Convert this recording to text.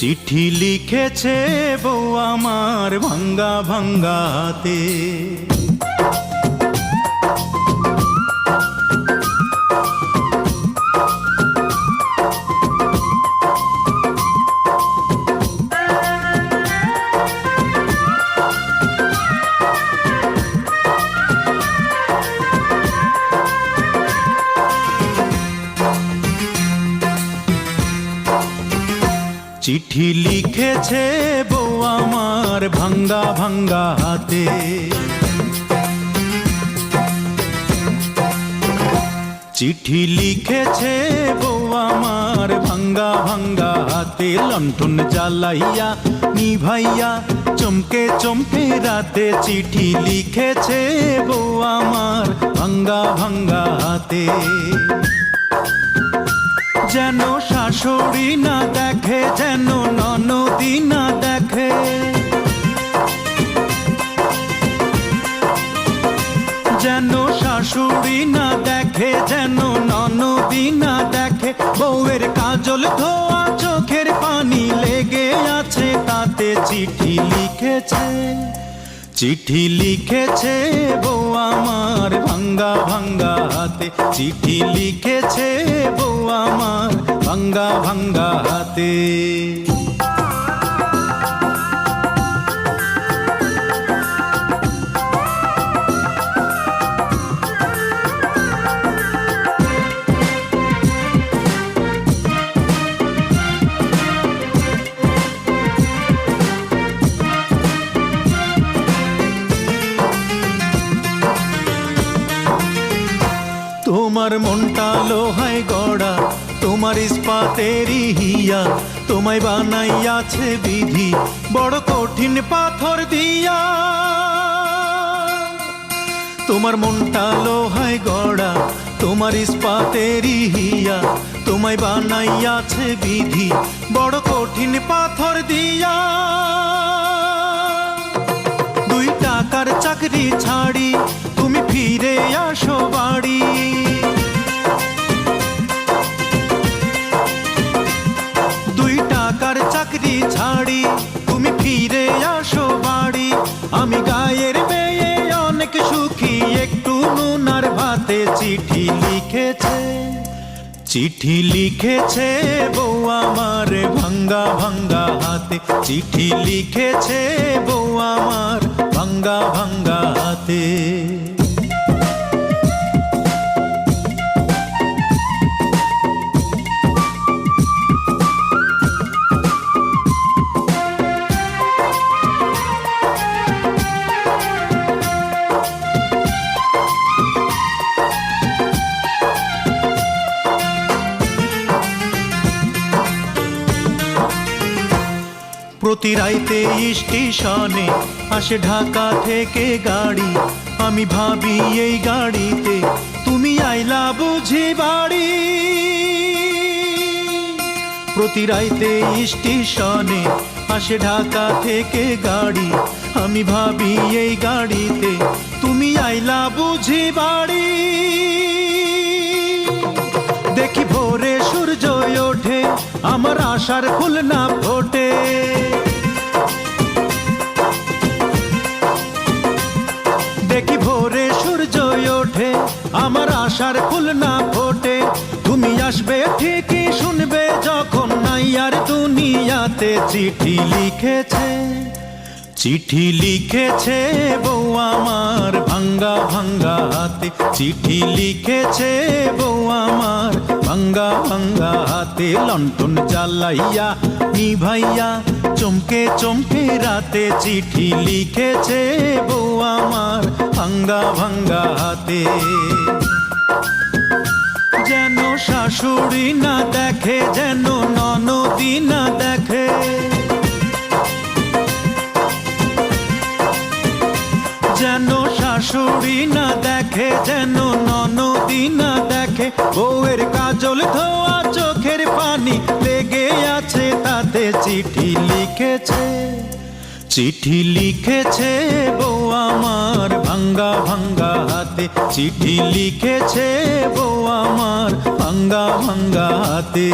চিঠি লিখেছে বউ আমার ভাঙ্গা ভাঙ্গা হাতে। চিঠি লিখেছে বউ আমার ভাঙ্গা ভাঙ্গা হাতে। চিঠি লিখেছে বউ আমার ভাঙ্গা ভাঙ্গা হাতে। লণ্ঠন জ্বালাইয়া নিভাইয়া চমকে চমকে রাতে। চিঠি লিখেছে বউ আমার ভাঙ্গা ভাঙ্গা হাতে। যেন শাশুড়ি না দেখে, যেন ননদি না দেখে, যেন শাশুড়ি না দেখে, যেন ননদি না দেখে। বউয়ের কাজল ধোয়া চোখের পানি লেগে আছে তাতে। চিঠি লিখেছে, চিঠি লিখেছে বউ আমার ভাঙ্গা ভাঙ্গা হাতে। চিঠি লিখেছে বউ আমার ভাঙ্গা ভাঙ্গা হাতে। তোমার মনটা লোহায় গড়া, তোমার ইস্পাতেরই হিয়া। তোমায় বানাইয়াছে বিধি বড় কঠিন পাথর দিয়া। তোমার মনটা লোহায় গড়া, তোমার ইস্পাতেরই হিয়া। তোমায় বানাইয়াছে বিধি বড় কঠিন পাথর দিয়া। 2 টাকার চাকরি ছাড়ি তুমি ফিরে আসো বাড়ি। 2 টাকার চাকরি ছাড়ি তুমি ফিরে আসো বাড়ি। আমি গায়ের মেয়ে অনেক সুখী, একটু নুন আর ভাতে। চিঠি লিখেছে, চিঠি লিখেছে বউ আমার ভাঙ্গা ভাঙ্গা হাতে। চিঠি লিখেছে বউ আমার ভাঙ্গা ভাঙ্গা হাতে। প্রতি রাইতে স্টেশনে আসে ঢাকা থেকে গাড়ি। আমি ভাবি এই গাড়িতে তুমি আইলা বুঝি বাড়ি। প্রতি রাইতে স্টেশনে আসে ঢাকা থেকে গাড়ি। আমি ভাবি এই গাড়িতে তুমি আইলা বুঝি বাড়ি। দেখি ভোরে সূর্য ওঠে, আমার আশার ফুল না ফোটে। দেখি ভোরে সূর্য ওঠে, আমার আশার ফুল না ফোটে। তুমি আসবে ঠিকই শুনবে যখন নাই আর দুনিয়াতে। চিঠি লিখেছে, চিঠি লিখেছে বউ আমার ভাঙ্গা ভাঙ্গা হাতে। চিঠি লিখেছে বউ আমার ভাঙ্গা ভাঙ্গা হাতে। লণ্ঠন জ্বালাইয়া নিভাইয়া চমকে চমকে রাতে। চিঠি লিখেছে বউ আমার ভাঙ্গা ভাঙ্গা হাতে। যেন শাশুড়ি না দেখে, যেন ননদি না দেখে, যেন শাশুড়ি না দেখে, যেন ননদি না দেখে। বউয়ের কাজল ধোয়া চোখের পানি লেগে আছে তাতে। চিঠি লিখেছে, চিঠি লিখেছে বউ আমার ভাঙ্গা ভাঙ্গা হাতে। চিঠি লিখেছে বউ আমার ভাঙ্গা ভাঙ্গা হাতে।